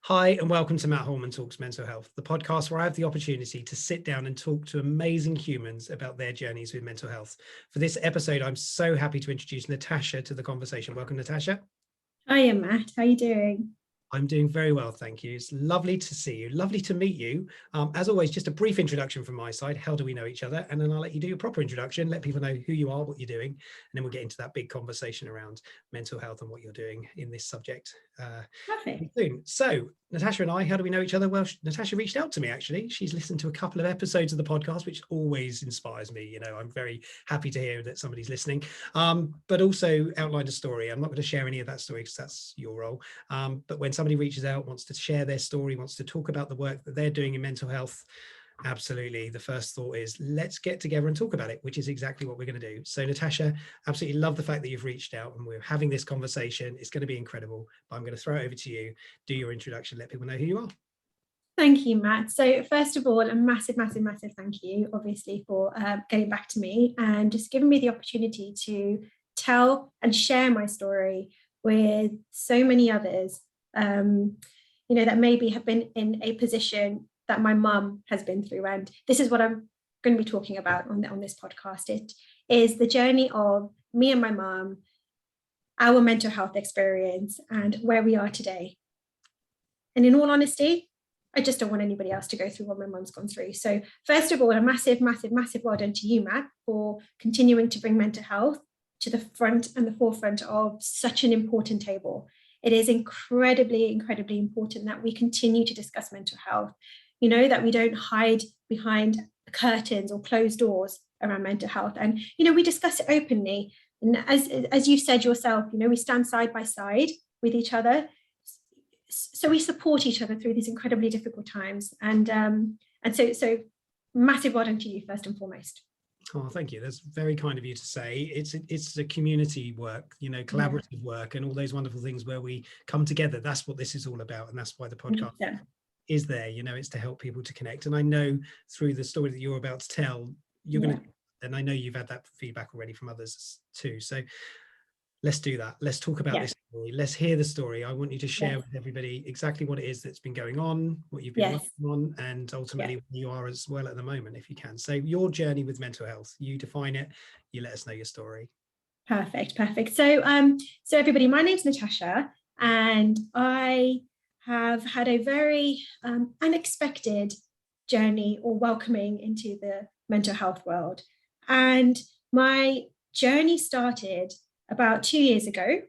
Hi, and welcome to Matt Holman Talks Mental Health, the podcast where I have the opportunity to sit down and talk to amazing humans about their journeys with mental health. For this episode, I'm so happy to introduce Natasha to the conversation. Welcome, Natasha. Hiya, Matt. How are you doing? I'm doing very well, thank you. It's lovely to see you, lovely to meet you. As always, just a brief introduction from my side. How do we know each other? And then I'll let you do your proper introduction, let people know who you are, what you're doing, and then we'll get into that big conversation around mental health and what you're doing in this subject. Perfect. Soon. So, Natasha and I, how do we know each other? Well, Natasha reached out to me, actually. She's listened to a couple of episodes of the podcast, which always inspires me. You know, I'm very happy to hear that somebody's listening, but also outlined a story. I'm not going to share any of that story because that's your role. But when somebody reaches out, wants to share their story, wants to talk about the work that they're doing in mental health, absolutely. The first thought is let's get together and talk about it, which is exactly what we're going to do. So Natasha, absolutely love the fact that you've reached out and we're having this conversation. It's going to be incredible, but I'm going to throw it over to you. Do your introduction, let people know who you are. Thank you, Matt. So first of all, a massive thank you, obviously, for getting back to me and just giving me the opportunity to tell and share my story with so many others, that maybe have been in a position that my mum has been through. And this is what I'm going to be talking about on this podcast. It is the journey of me and my mum, our mental health experience, and where we are today. And in all honesty, I just don't want anybody else to go through what my mum's gone through. So first of all, a massive well done to you, Matt, for continuing to bring mental health to the front and the forefront of such an important table. It is incredibly important that we continue to discuss mental health, that we don't hide behind curtains or closed doors around mental health. And, we discuss it openly. And as you said yourself, we stand side by side with each other. So we support each other through these incredibly difficult times. And so massive well done to you, first and foremost. Oh, thank you. That's very kind of you to say. It's a community work, collaborative work and all those wonderful things where we come together. That's what this is all about. And that's why the podcast is there. It's to help people to connect. And I know through the story that you're about to tell, you're going to, and I know you've had that feedback already from others too. So let's do that. Let's talk about this story. Let's hear the story. I want you to share with everybody exactly what it is that's been going on, what you've been working on, and ultimately where you are as well at the moment, if you can. So your journey with mental health, you define it, you let us know your story. Perfect. So everybody, my name's Natasha, and I have had a very unexpected journey or welcoming into the mental health world. And my journey started about 2 years ago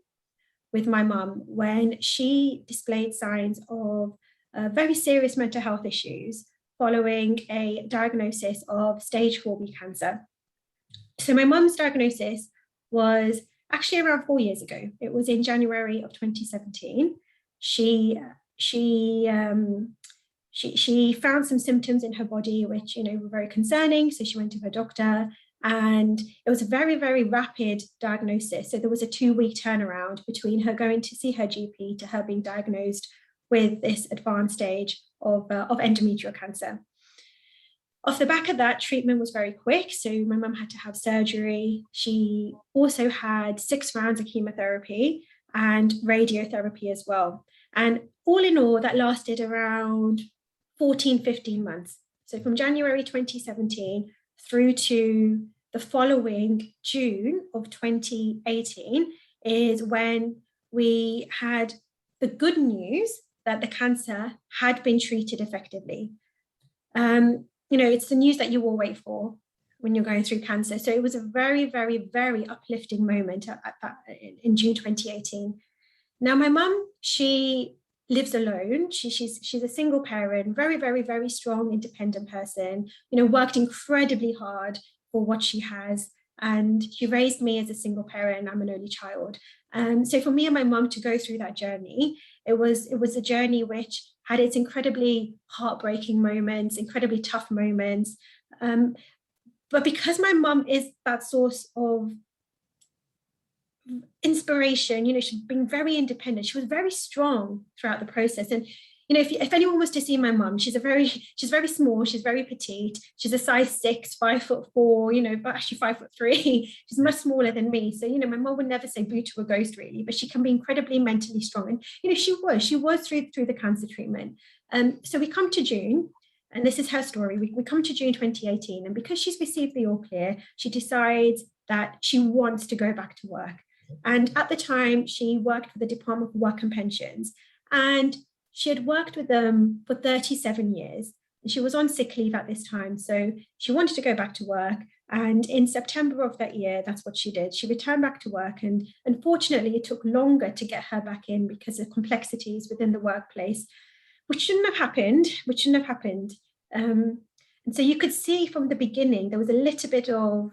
with my mum when she displayed signs of very serious mental health issues following a diagnosis of stage 4B cancer. So my mum's diagnosis was actually around 4 years ago. It was in January of 2017. She found some symptoms in her body which were very concerning. So she went to her doctor. And it was a very, very rapid diagnosis. So there was a 2-week turnaround between her going to see her GP to her being diagnosed with this advanced stage of endometrial cancer. Off the back of that, treatment was very quick. So my mum had to have surgery. She also had 6 rounds of chemotherapy and radiotherapy as well. And all in all, that lasted around 15 months. So from January 2017 through to the following June of 2018 is when we had the good news that the cancer had been treated effectively. It's the news that you all wait for when you're going through cancer. So it was a very, very, very uplifting moment in June 2018. Now, my mum, she lives alone. She's a single parent, very, very, very strong, independent person, worked incredibly hard for what she has. And she raised me as a single parent, and I'm an only child. So for me and my mum to go through that journey, it was a journey which had its incredibly heartbreaking moments, incredibly tough moments. But because my mum is that source of inspiration, she's been very independent. She was very strong throughout the process. And you know, if anyone was to see my mum, she's very small, she's very petite, she's a size 6, 5'4", you know, but actually 5'3". She's much smaller than me. So, you know, my mum would never say boo to a ghost really, but she can be incredibly mentally strong. And, you know, she was through the cancer treatment. So we come to June, and this is her story. We come to June 2018, and because she's received the all clear, she decides that she wants to go back to work. And at the time, she worked for the Department for Work and Pensions, and she had worked with them for 37 years. She was on sick leave at this time, so she wanted to go back to work. And in September of that year, that's what she did. She returned back to work, and unfortunately, it took longer to get her back in because of complexities within the workplace, which shouldn't have happened. And so you could see from the beginning, there was a little bit of,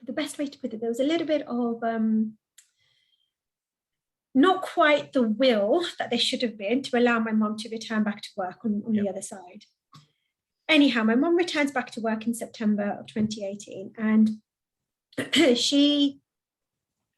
the best way to put it, there was a little bit of not quite the will that there should have been to allow my mum to return back to work on the other side. Anyhow, my mum returns back to work in September of 2018, and she,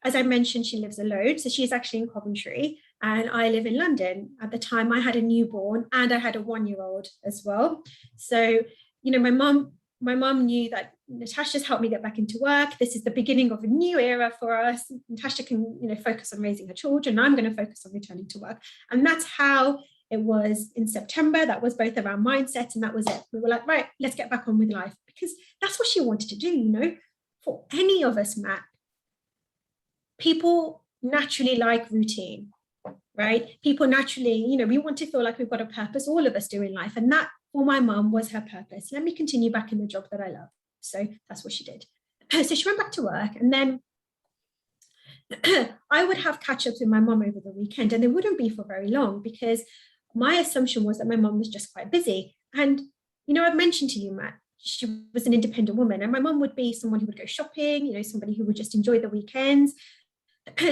as I mentioned, she lives alone. So she's actually in Coventry, and I live in London. At the time, I had a newborn and I had a 1-year-old as well. So, you know, my mum knew that Natasha's helped me get back into work. This is the beginning of a new era for us. Natasha can, you know, focus on raising her children. I'm going to focus on returning to work. And that's how it was in September. That was both of our mindsets, and that was it. We were like, right, let's get back on with life, because that's what she wanted to do, you know. For any of us, Matt, people naturally like routine, right? People naturally, you know, we want to feel like we've got a purpose, all of us do in life. And that, for my mum, was her purpose. Let me continue back in the job that I love. So that's what she did. So she went back to work, and then I would have catch-ups with my mum over the weekend, and they wouldn't be for very long, because my assumption was that my mum was just quite busy. And, you know, I've mentioned to you, Matt, she was an independent woman, and my mum would be someone who would go shopping, you know, somebody who would just enjoy the weekends.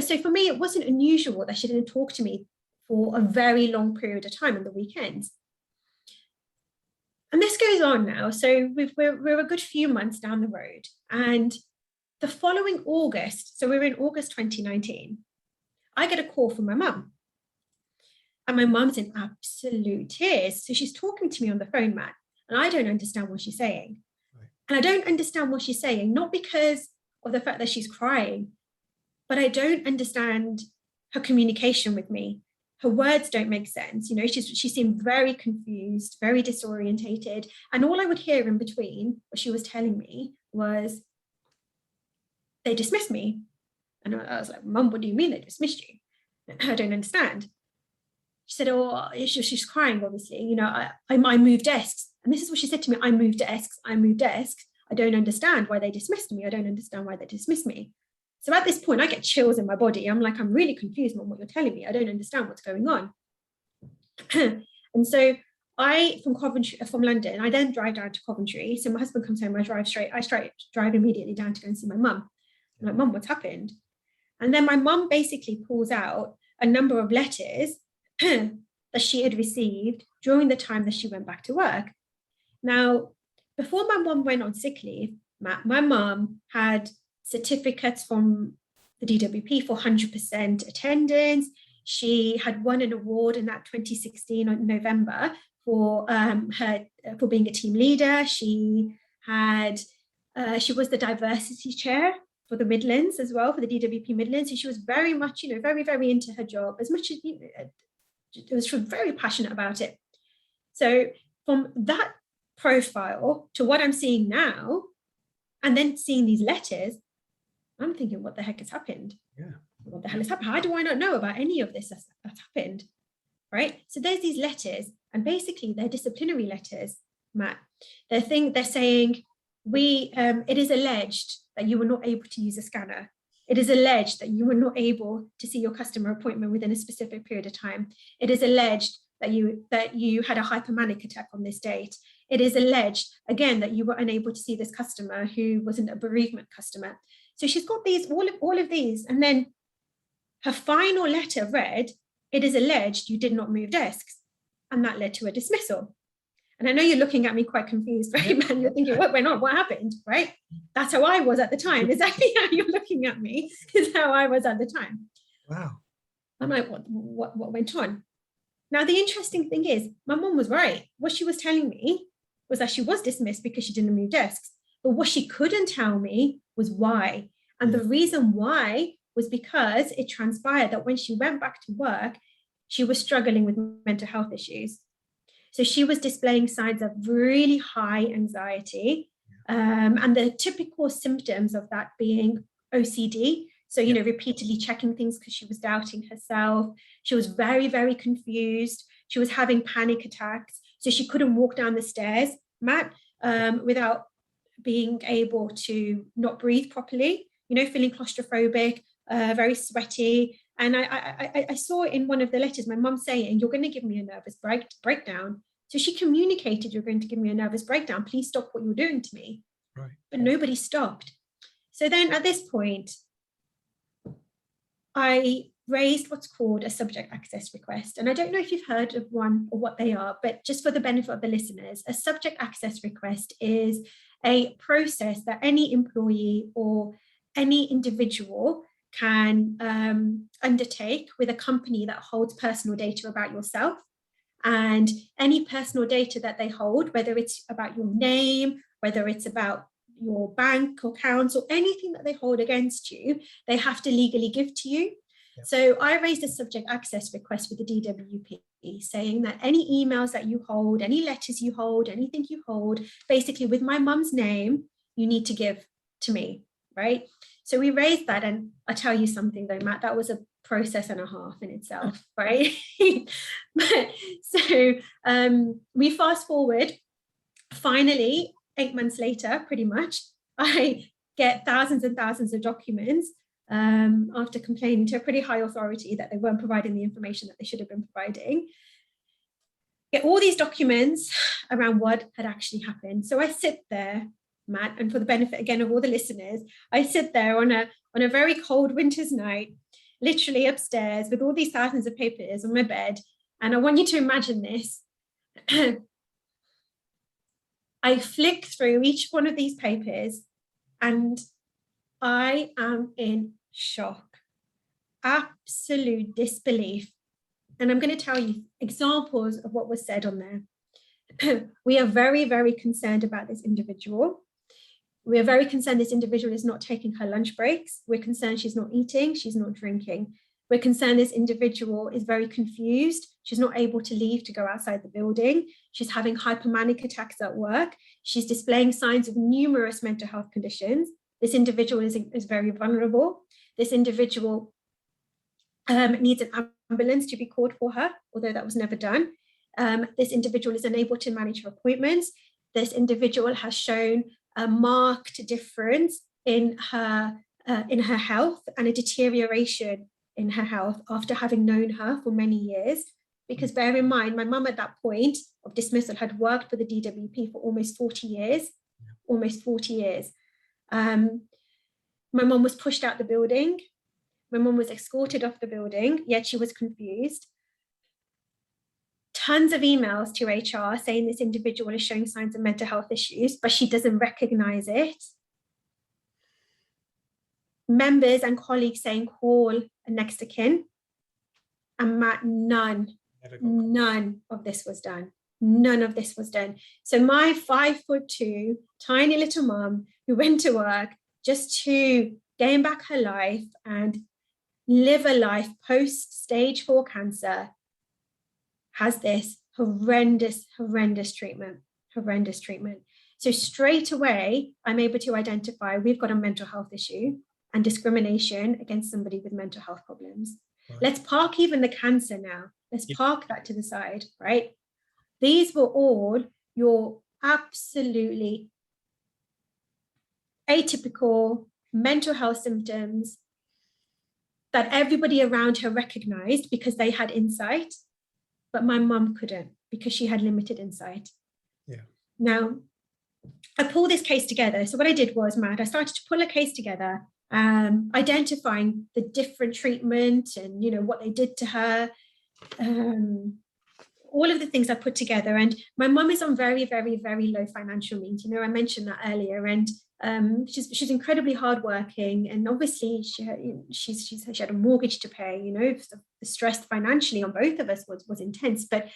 So for me, it wasn't unusual that she didn't talk to me for a very long period of time on the weekends. And this goes on now. So we're a good few months down the road. And the following August, so we're in August 2019, I get a call from my mum. And my mum's in absolute tears. So she's talking to me on the phone, Matt, and I don't understand what she's saying. Right. And I don't understand what she's saying, not because of the fact that she's crying, but I don't understand her communication with me. Her words don't make sense. You know, she seemed very confused, very disorientated. And all I would hear in between what she was telling me was, they dismissed me. And I was like, Mum, what do you mean they dismissed you? I don't understand. She said, oh, she's crying, obviously. You know, I moved desks. And this is what she said to me, I moved desks. I don't understand why they dismissed me. I don't understand why they dismissed me. So at this point, I get chills in my body. I'm like, I'm really confused on what you're telling me. I don't understand what's going on. And so from London, I then drive down to Coventry. So my husband comes home, I drive immediately down to go and see my mum. I'm like, Mum, what's happened? And then my mum basically pulls out a number of letters that she had received during the time that she went back to work. Now, before my mum went on sick leave, Matt, my mum had certificates from the DWP for 100% attendance. She had won an award in that 2016 in November for being a team leader. She was the diversity chair for the Midlands as well, for the DWP Midlands. So she was very much, you know, very, very into her job, as much as, you know, she was very passionate about it. So from that profile to what I'm seeing now, and then seeing these letters, I'm thinking, what the heck has happened? Yeah. What the hell has happened? How do I not know about any of this that's happened? Right? So there's these letters, and basically they're disciplinary letters, Matt. They're saying, it is alleged that you were not able to use a scanner. It is alleged that you were not able to see your customer appointment within a specific period of time. It is alleged that you had a hypomanic attack on this date. It is alleged, again, that you were unable to see this customer who wasn't a bereavement customer. So she's got these, all of these, and then her final letter read, it is alleged you did not move desks, and that led to a dismissal. And I know you're looking at me quite confused, right, man? You're thinking, what went on? What happened, right? That's how I was at the time. Exactly how you're looking at me is how I was at the time. Wow. I'm like, what went on? Now, the interesting thing is, my mum was right. What she was telling me was that she was dismissed because she didn't move desks. But what she couldn't tell me was why. And the reason why was because it transpired that when she went back to work, she was struggling with mental health issues. So she was displaying signs of really high anxiety, and the typical symptoms of that being OCD. So, you know, repeatedly checking things because she was doubting herself. She was very, very confused. She was having panic attacks. So she couldn't walk down the stairs, Matt, without being able to not breathe properly, you know, feeling claustrophobic, very sweaty. And I saw in one of the letters, my mum saying, you're going to give me a nervous breakdown. So she communicated, you're going to give me a nervous breakdown. Please stop what you're doing to me. Right. But nobody stopped. So then at this point, I raised what's called a subject access request. And I don't know if you've heard of one or what they are, but just for the benefit of the listeners, a subject access request is a process that any employee or any individual can undertake with a company that holds personal data about yourself. And any personal data that they hold, whether it's about your name, whether it's about your bank accounts or anything that they hold against you, they have to legally give to you. Yep. So I raised a subject access request with the DWP saying that any emails that you hold, any letters you hold, anything you hold, basically with my mum's name, you need to give to me, right? So we raised that, and I'll tell you something though, Matt, that was a process and a half in itself, right? So we fast forward, finally, 8 months later, pretty much, I get thousands and thousands of documents after complaining to a pretty high authority that they weren't providing the information that they should have been providing. Get all these documents around what had actually happened. So I sit there, Matt, and for the benefit again of all the listeners, I sit there on a very cold winter's night, literally upstairs with all these thousands of papers on my bed. And I want you to imagine this. I flick through each one of these papers and I am in shock, absolute disbelief. And I'm going to tell you examples of what was said on there. We are very, very concerned about this individual. We are very concerned this individual is not taking her lunch breaks. We're concerned she's not eating, she's not drinking. We're concerned this individual is very confused. She's not able to leave to go outside the building. She's having hypomanic attacks at work. She's displaying signs of numerous mental health conditions. This individual is very vulnerable. This individual needs an ambulance to be called for her, although that was never done. This individual is unable to manage her appointments. This individual has shown a marked difference in her health and a deterioration in her health after having known her for many years. Because bear in mind, my mum at that point of dismissal had worked for the DWP for almost 40 years, almost 40 years. My mum was pushed out the building. My mum was escorted off the building, yet she was confused. Tons of emails to HR saying this individual is showing signs of mental health issues, but she doesn't recognize it. Members and colleagues saying call a next of kin. And Matt, none of this was done. None of this was done. So my 5'2" tiny little mum who went to work just to gain back her life and live a life post stage 4 cancer has this horrendous treatment. So straight away, I'm able to identify we've got a mental health issue and discrimination against somebody with mental health problems. Right. Let's park even the cancer now. Let's park that to the side, right? These were all your absolutely atypical mental health symptoms that everybody around her recognized because they had insight, but my mum couldn't because she had limited insight. Yeah. Now, I pulled this case together. So what I did was, Matt, I started to pull a case together, identifying the different treatment and, you know, what they did to her, all of the things I put together. And my mum is on very, very, very low financial means. You know, I mentioned that earlier. And She's incredibly hardworking, and obviously she had a mortgage to pay. You know, the stress financially on both of us was intense. But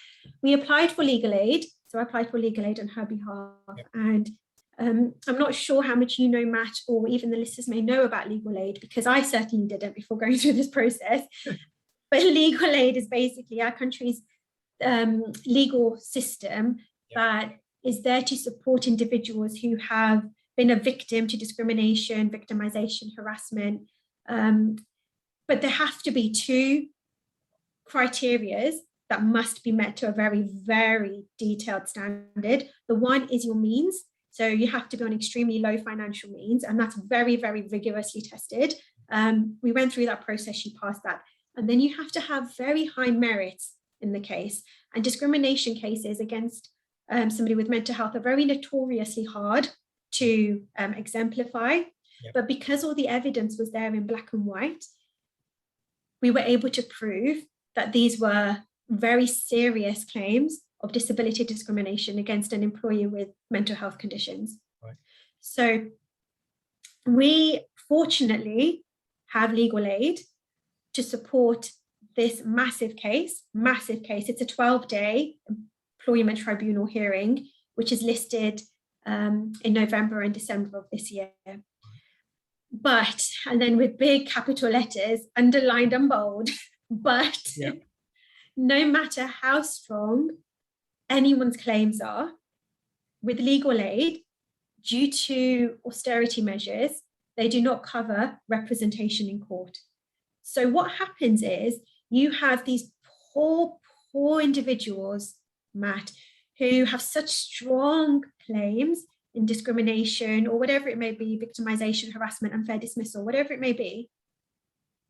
we applied for legal aid, so I applied for legal aid on her behalf. Yep. And I'm not sure how much you know, Matt, or even the listeners may know about legal aid, because I certainly didn't before going through this process. But legal aid is basically our country's legal system that is there to support individuals who have been a victim to discrimination, victimization, harassment. But there have to be two criteria that must be met to a very, very detailed standard. The one is your means. So you have to be on extremely low financial means, and that's very, very rigorously tested. We went through that process, she passed that. And then you have to have very high merits in the case. And discrimination cases against somebody with mental health are very notoriously hard to exemplify. Yep. But because all the evidence was there in black and white, we were able to prove that these were very serious claims of disability discrimination against an employee with mental health conditions. Right. So we fortunately have legal aid to support this massive case. It's a 12-day employment tribunal hearing, which is listed in November and December of this year. But, and then with big capital letters, underlined and bold, but no matter how strong anyone's claims are, with legal aid, due to austerity measures, they do not cover representation in court. So what happens is you have these poor individuals, Matt, who have such strong claims in discrimination or whatever it may be, victimization, harassment, unfair dismissal, whatever it may be,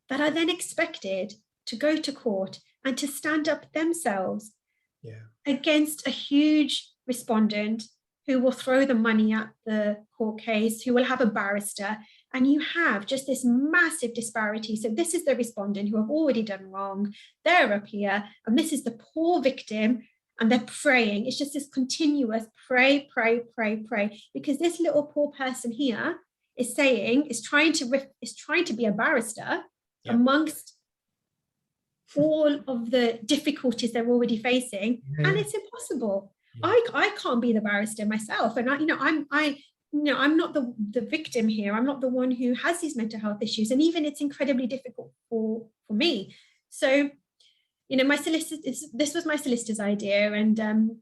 that are then expected to go to court and to stand up themselves against a huge respondent who will throw the money at the court case, who will have a barrister, and you have just this massive disparity. So this is the respondent who have already done wrong, they're up here, and this is the poor victim, and they're praying. It's just this continuous pray, because this little poor person here is trying to be a barrister amongst all of the difficulties they're already facing, and it's impossible. I can't be the barrister myself, and I'm not the victim here. I'm not the one who has these mental health issues, and even it's incredibly difficult for me. So, my solicitor, this was my solicitor's idea, and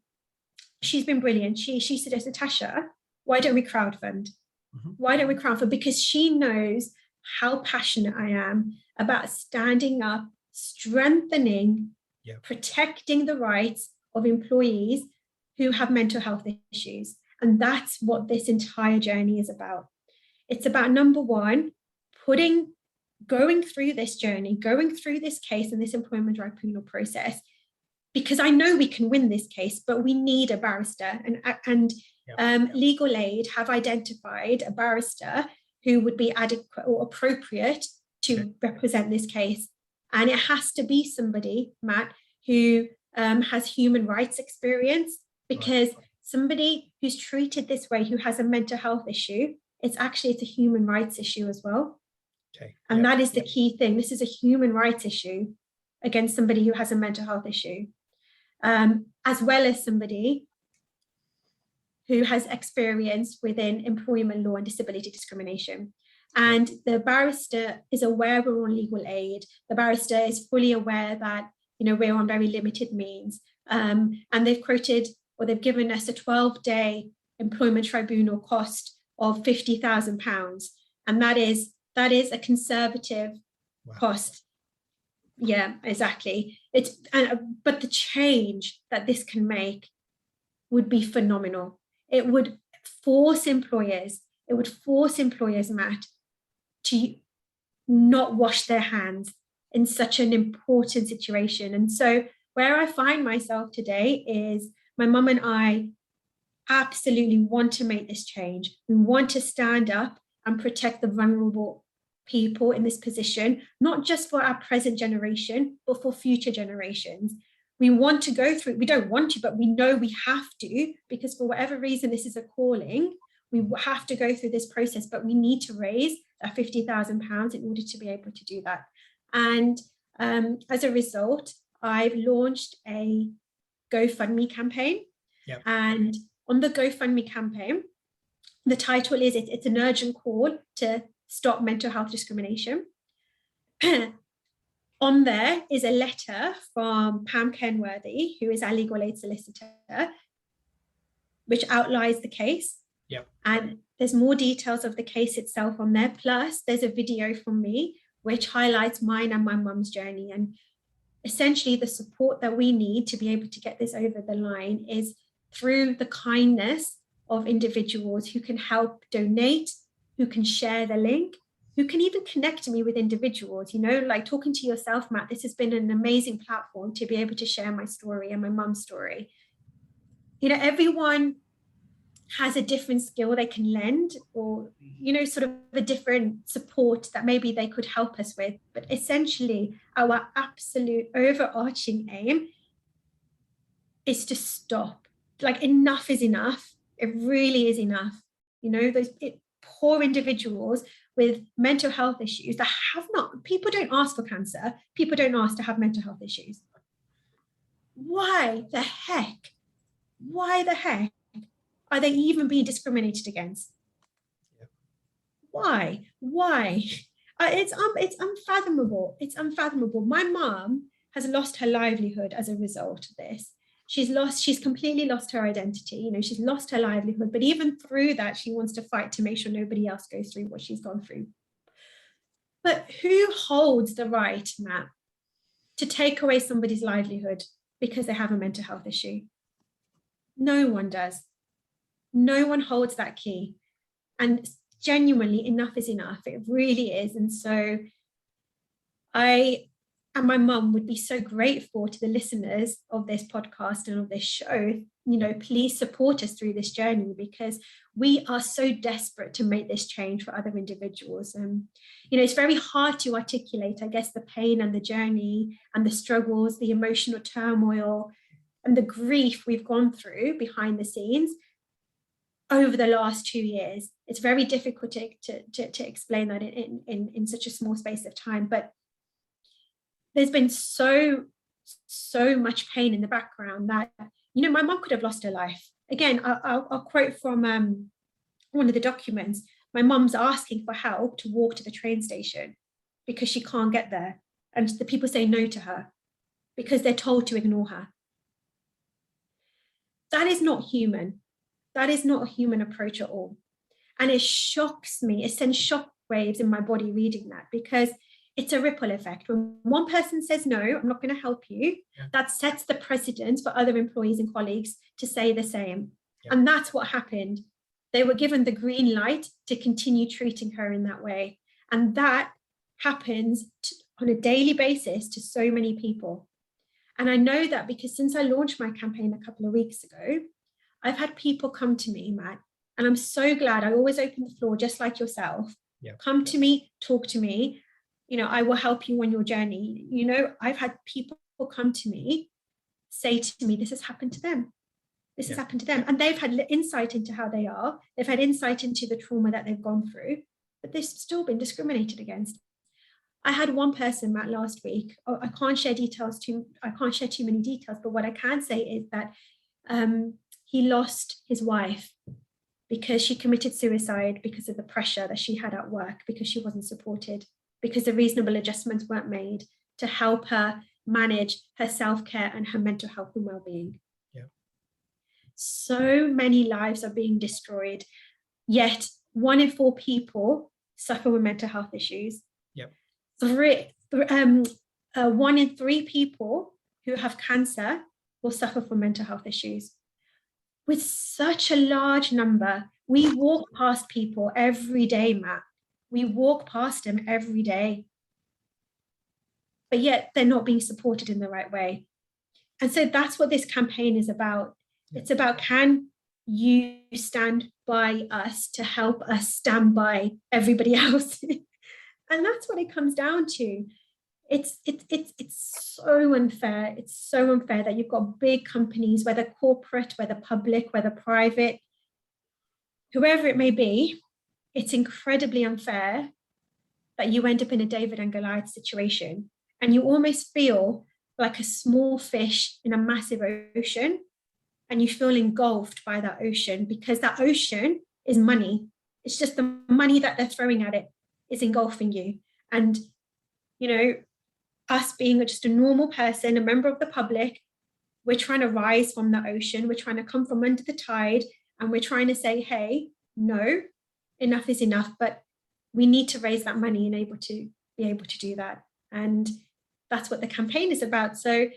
she's been brilliant. She suggested, Natasha, why don't we crowdfund? Why don't we crowdfund? Because she knows how passionate I am about standing up, strengthening, protecting the rights of employees who have mental health issues. And that's what this entire journey is about. It's about, number one, going through this journey, going through this case and this employment tribunal process, because I know we can win this case, but we need a barrister. And legal aid have identified a barrister who would be adequate or appropriate to represent this case. And it has to be somebody, Matt, who has human rights experience, because somebody who's treated this way, who has a mental health issue, it's a human rights issue as well. And that is the key thing. This is a human rights issue against somebody who has a mental health issue, as well as somebody who has experience within employment law and disability discrimination. And the barrister is aware we're on legal aid. The barrister is fully aware that, we're on very limited means. And they've quoted, or they've given us a 12-day employment tribunal cost of £50,000. And that is a conservative cost. Yeah, exactly. But the change that this can make would be phenomenal. It would force employers, Matt, to not wash their hands in such an important situation. And so where I find myself today is my mum and I absolutely want to make this change. We want to stand up and protect the vulnerable people in this position, not just for our present generation, but for future generations. We don't want to, but we know we have to, because for whatever reason, this is a calling. We have to go through this process, but we need to raise that £50,000 in order to be able to do that. And as a result, I've launched a GoFundMe campaign. Yep. And on the GoFundMe campaign, the title is, it's an urgent call to stop mental health discrimination. On there is a letter from Pam Kenworthy, who is our legal aid solicitor, which outlines the case. Yep. And there's more details of the case itself on there. Plus, there's a video from me, which highlights mine and my mum's journey. And essentially, the support that we need to be able to get this over the line is through the kindness of individuals who can help donate, who can share the link, who can even connect me with individuals, you know, like talking to yourself, Matt. This has been an amazing platform to be able to share my story and my mum's story. You know, everyone has a different skill they can lend, or, you know, sort of a different support that maybe they could help us with. But essentially, our absolute overarching aim is to stop. Like, enough is enough. It really is enough. You know, those poor individuals with mental health issues that have not, people don't ask for cancer, people don't ask to have mental health issues. Why the heck are they even being discriminated against? Yeah. Why? It's unfathomable. It's unfathomable. My mom has lost her livelihood as a result of this. She's completely lost her identity. You know, she's lost her livelihood, but even through that, she wants to fight to make sure nobody else goes through what she's gone through. But who holds the right, Matt, to take away somebody's livelihood because they have a mental health issue? No one does. No one holds that key. And genuinely, enough is enough. It really is. And so I and my mum would be so grateful to the listeners of this podcast and of this show. You know, please support us through this journey, because we are so desperate to make this change for other individuals. And, you know, it's very hard to articulate, I guess, the pain and the journey and the struggles, the emotional turmoil and the grief we've gone through behind the scenes over the last 2 years. It's very difficult to explain that in such a small space of time. But there's been so much pain in the background that, you know, my mum could have lost her life. Again, I'll quote from one of the documents. My mum's asking for help to walk to the train station because she can't get there. And the people say no to her because they're told to ignore her. That is not human. That is not a human approach at all. And it shocks me. It sends shock waves in my body reading that, because it's a ripple effect. When one person says, no, I'm not going to help you, yeah, that sets the precedent for other employees and colleagues to say the same. Yeah. And that's what happened. They were given the green light to continue treating her in that way. And that happens on a daily basis to so many people. And I know that because since I launched my campaign a couple of weeks ago, I've had people come to me, Matt, and I'm so glad. I always open the floor just like yourself. Yeah. Come to me, talk to me. You know, I will help you on your journey. You know, I've had people come to me, say to me, this has happened to them. This has happened to them. And they've had insight into how they are. They've had insight into the trauma that they've gone through, but they've still been discriminated against. I had one person, Matt, last week. I can't share too many details, but what I can say is that he lost his wife because she committed suicide because of the pressure that she had at work, because she wasn't supported, because the reasonable adjustments weren't made to help her manage her self-care and her mental health and well-being. Yeah. So many lives are being destroyed, yet 1 in 4 people suffer with mental health issues. Yep. 1 in 3 people who have cancer will suffer from mental health issues. With such a large number, we walk past people every day, Matt. We walk past them every day, but yet they're not being supported in the right way. And so that's what this campaign is about. It's about, can you stand by us to help us stand by everybody else? And that's what it comes down to. It's so unfair. It's so unfair that you've got big companies, whether corporate, whether public, whether private, whoever it may be, it's incredibly unfair that you end up in a David and Goliath situation, and you almost feel like a small fish in a massive ocean, and you feel engulfed by that ocean, because that ocean is money. It's just the money that they're throwing at it is engulfing you. And, you know, us being just a normal person, a member of the public, we're trying to rise from the ocean. We're trying to come from under the tide, and we're trying to say, hey, no, enough is enough. But we need to raise that money and be able to do that. And that's what the campaign is about. So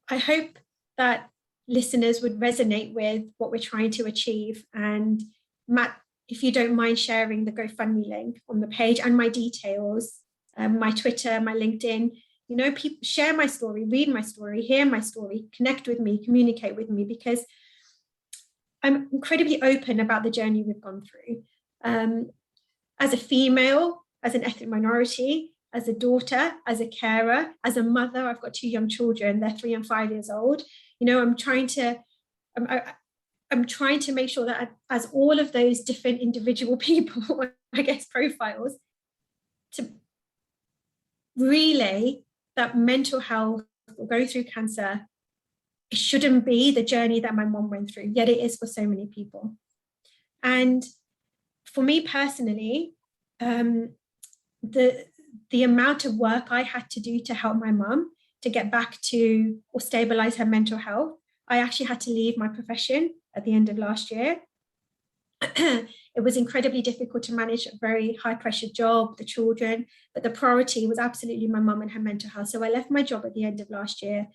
I hope that listeners would resonate with what we're trying to achieve. And Matt, if you don't mind sharing the GoFundMe link on the page and my details, my Twitter, my LinkedIn, you know, people share my story, read my story, hear my story, connect with me, communicate with me, because I'm incredibly open about the journey we've gone through. As a female, as an ethnic minority, as a daughter, as a carer, as a mother, I've got 2 young children, they're 3 and 5 years old. You know, I'm trying to make sure that as all of those different individual people, I guess, profiles, to relay that mental health or going through cancer, it shouldn't be the journey that my mom went through, yet it is for so many people. And for me personally, the amount of work I had to do to help my mum to get back to or stabilize her mental health, I actually had to leave my profession at the end of last year. It was incredibly difficult to manage a very high pressure job, the children, but the priority was absolutely my mum and her mental health. So I left my job at the end of last year.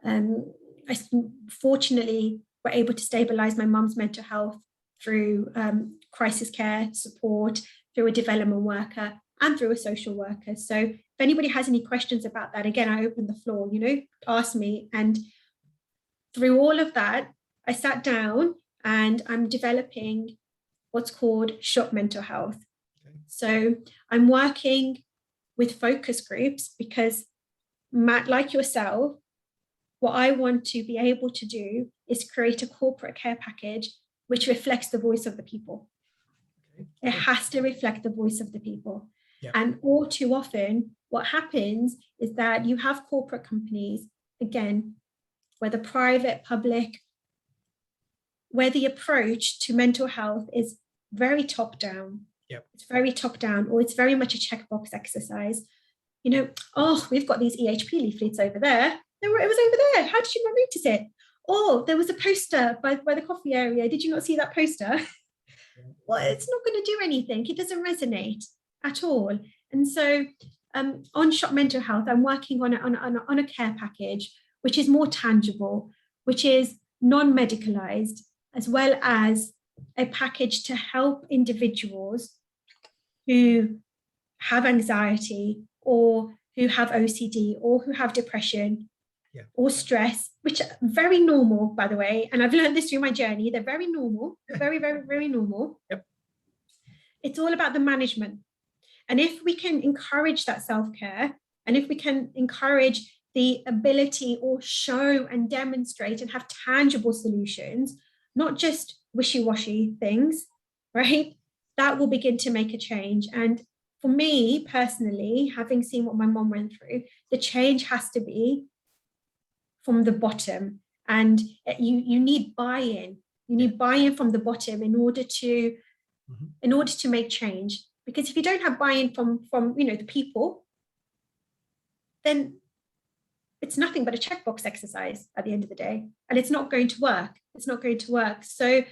I fortunately were able to stabilize my mum's mental health through crisis care support, through a development worker, and through a social worker. So if anybody has any questions about that, again, I open the floor, you know, ask me. And through all of that, I sat down and I'm developing what's called SHOP Mental Health. Okay. So I'm working with focus groups because, Matt, like yourself, what I want to be able to do is create a corporate care package which reflects the voice of the people. Okay. It has to reflect the voice of the people. Yeah. And all too often, what happens is that you have corporate companies, again, whether private, public, where the approach to mental health is very top down. Yep. It's very top down, or it's very much a checkbox exercise. You know, oh, we've got these EHP leaflets over there. It was over there. How did you not notice it? Oh, there was a poster by the coffee area. Did you not see that poster? Well, it's not going to do anything. It doesn't resonate at all. And so on SHOP Mental Health, I'm working on a care package, which is more tangible, which is non-medicalized, as well as a package to help individuals who have anxiety or who have OCD or who have depression or stress, which are very normal, by the way. And I've learned this through my journey. They're very normal, very, very, very normal. Yep. It's all about the management. And if we can encourage that self-care, and if we can encourage the ability or show and demonstrate and have tangible solutions, not just wishy-washy things, right? That will begin to make a change. And for me personally, having seen what my mom went through, the change has to be from the bottom. And you need buy-in. You need buy-in from the bottom in order to make change. Because if you don't have buy-in from you know, the people, then it's nothing but a checkbox exercise at the end of the day. And it's not going to work. It's not going to work. So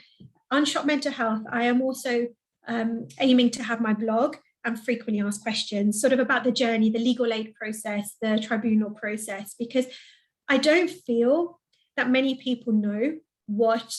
on SHOP Mental Health, I am also aiming to have my blog and frequently asked questions sort of about the journey, the legal aid process, the tribunal process, because I don't feel that many people know what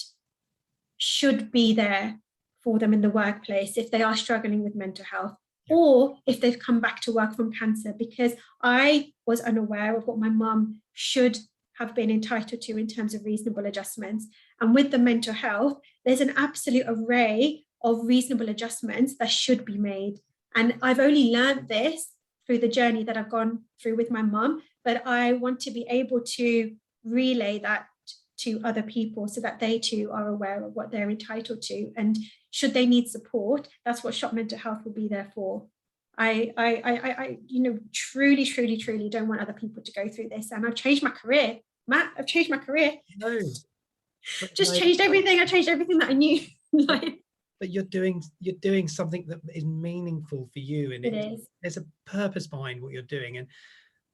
should be there for them in the workplace if they are struggling with mental health, or if they've come back to work from cancer, because I was unaware of what my mum should have been entitled to in terms of reasonable adjustments. And with the mental health, there's an absolute array of reasonable adjustments that should be made. And I've only learned this through the journey that I've gone through with my mum, but I want to be able to relay that to other people so that they too are aware of what they're entitled to. And should they need support, that's what Shop Mental Health will be there for. I truly, truly, truly don't want other people to go through this. And I've changed my career, Matt. I've changed my career. No, changed everything. I changed everything that I knew. But you're doing something that is meaningful for you, and there's a purpose behind what you're doing. And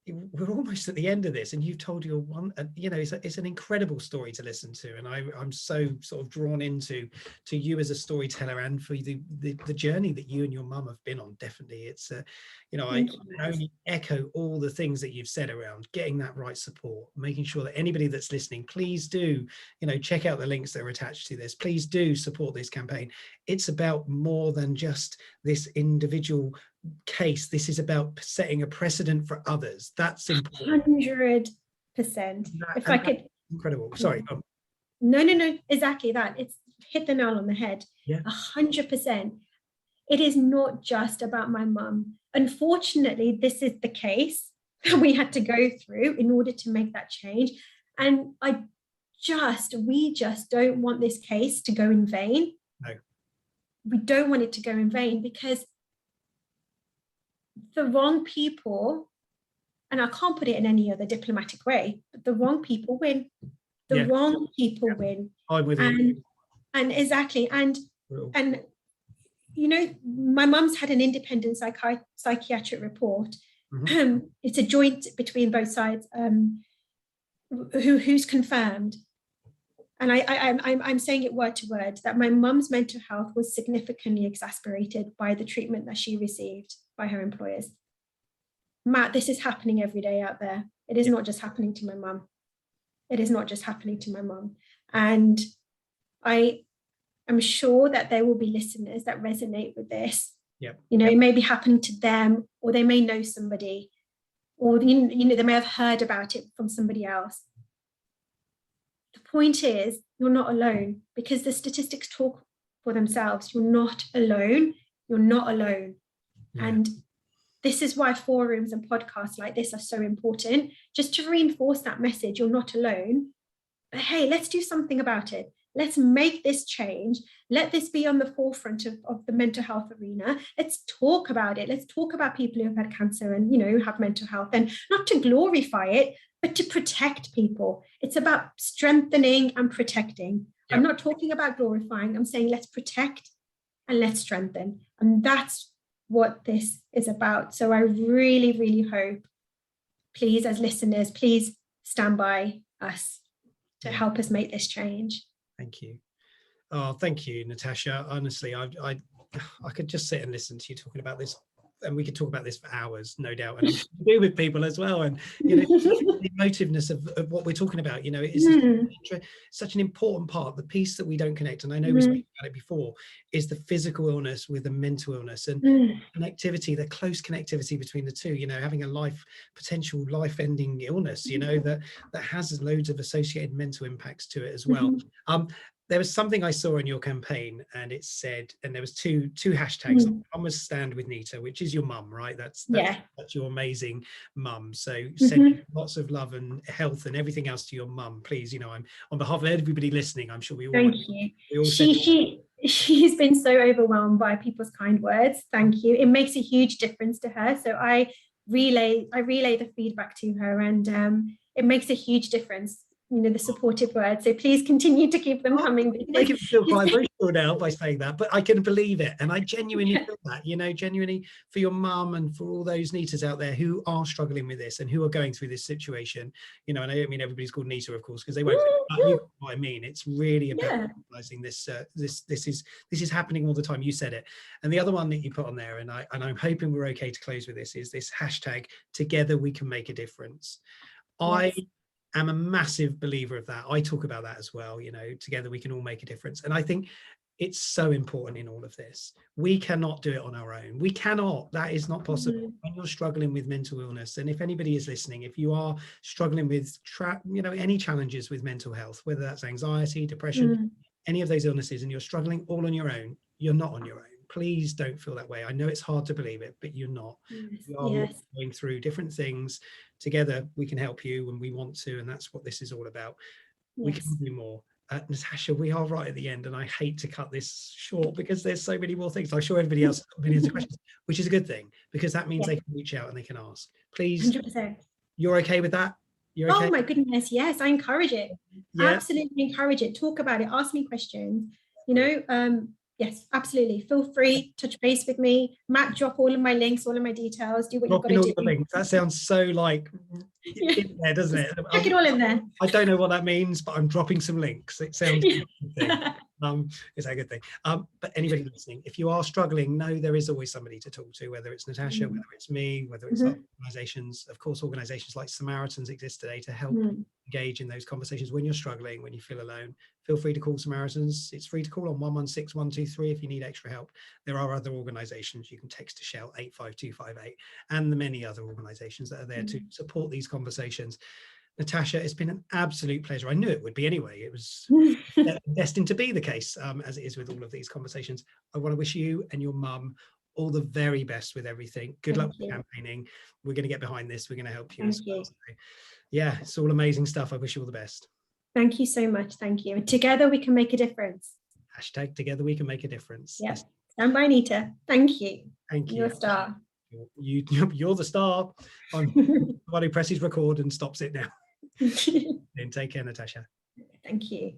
we're almost at the end of this, and you've told your one, it's an incredible story to listen to, and I'm so sort of drawn into you as a storyteller, and for the journey that you and your mum have been on. Definitely, it's I can only echo all the things that you've said around getting that right support, making sure that anybody that's listening, please do check out the links that are attached to this. Please do support this campaign. It's about more than just this individual case. This is about setting a precedent for others. That's important. 100%. If I could, incredible. Sorry. No, exactly that. It's hit the nail on the head. Yeah. 100%. It is not just about my mum. Unfortunately, this is the case that we had to go through in order to make that change. And we just don't want this case to go in vain. No. We don't want it to go in vain, because the wrong people, and I can't put it in any other diplomatic way, but the wrong people win. The wrong people win. I'm with you. And exactly. And my mum's had an independent psychiatric report. Mm-hmm. It's a joint between both sides, who's confirmed. And I'm saying it word to word, that my mum's mental health was significantly exacerbated by the treatment that she received by her employers. Matt, this is happening every day out there. It is not just happening to my mum. It is not just happening to my mum. And I am sure that there will be listeners that resonate with this. It may be happening to them, or they may know somebody, or they may have heard about it from somebody else. The point is, you're not alone, because the statistics talk for themselves. You're not alone. You're not alone. Yeah. And this is why forums and podcasts like this are so important, just to reinforce that message. You're not alone. But hey, let's do something about it. Let's make this change. Let this be on the forefront of the mental health arena. Let's talk about it. Let's talk about people who have had cancer and, have mental health, and not to glorify it, but to protect people. It's about strengthening and protecting. Yep. I'm not talking about glorifying. I'm saying let's protect and let's strengthen. And that's what this is about. So I really, really hope, please, as listeners, please stand by us to help us make this change. Thank you. Oh, thank you, Natasha. Honestly, I could just sit and listen to you talking about this, and we could talk about this for hours, no doubt, and I'm sure we do with people as well. And the emotiveness of what we're talking about, it is such an important part. The piece that we don't connect, and I know we spoke about it before, is the physical illness with the mental illness, and connectivity, the close connectivity between the two. Having a potential life-ending illness, that has loads of associated mental impacts to it as well. There was something I saw in your campaign, and it said, and there was two hashtags. One was Stand with Nita, which is your mum, right? That's your amazing mum. So send lots of love and health and everything else to your mum, please. I'm on behalf of everybody listening. I'm sure we all. Thank you. She's been so overwhelmed by people's kind words. Thank you. It makes a huge difference to her. So I relay the feedback to her, and it makes a huge difference. The supportive words. So please continue to keep them coming. You make it feel quite emotional now by saying that, but I can believe it. And I genuinely feel that, genuinely for your mum and for all those Nitas out there who are struggling with this and who are going through this situation. And I don't mean everybody's called Nita, of course, because they won't. But you know what I mean. It's really about realizing this. This is happening all the time. You said it. And the other one that you put on there, and I'm hoping we're okay to close with this, is this hashtag Together We Can Make a Difference. Yes. I'm a massive believer of that. I talk about that as well. Together we can all make a difference. And I think it's so important in all of this. We cannot do it on our own. We cannot. That is not possible. When you're struggling with mental illness, and if anybody is listening, if you are struggling with any challenges with mental health, whether that's anxiety, depression, any of those illnesses, and you're struggling all on your own, you're not on your own. Please don't feel that way. I know it's hard to believe it, but you're not. We are going through different things. Together we can help you when we want to, and that's what this is all about. We can do more. Natasha, we are right at the end, and I hate to cut this short because there's so many more things. I'm sure everybody else has got millions of questions, which is a good thing, because that means they can reach out and they can ask. Please, 100%. You're okay with that? You're okay? Oh my goodness, yes, I encourage it. Yeah. Absolutely encourage it. Talk about it. Ask me questions. You know, yes, absolutely. Feel free, touch base with me. Matt, drop all of my links, all of my details. Do what you've got to do. Links. That sounds so like in there, doesn't it? Check it all in there. I don't know what that means, but I'm dropping some links. It sounds it's a good thing. But anybody listening, if you are struggling, know there is always somebody to talk to, whether it's Natasha, whether it's me, whether it's organizations. Of course, organizations like Samaritans exist today to help engage in those conversations when you're struggling, when you feel alone. Feel free to call Samaritans. It's free to call on 116 123 if you need extra help. There are other organizations. You can text to Shout 85258 and the many other organizations that are there to support these conversations. Natasha, it's been an absolute pleasure. I knew it would be anyway. It was destined to be the case, as it is with all of these conversations. I want to wish you and your mum all the very best with everything. Good luck with campaigning. We're going to get behind this. We're going to help you as well. So, yeah, it's all amazing stuff. I wish you all the best. Thank you so much. Thank you. Together we can make a difference. Hashtag together we can make a difference. Yes. Stand by, Anita. Thank you. Thank you. You're a star. You're the star. I'm the one who presses record and stops it now. Then take care, Natasha. Thank you.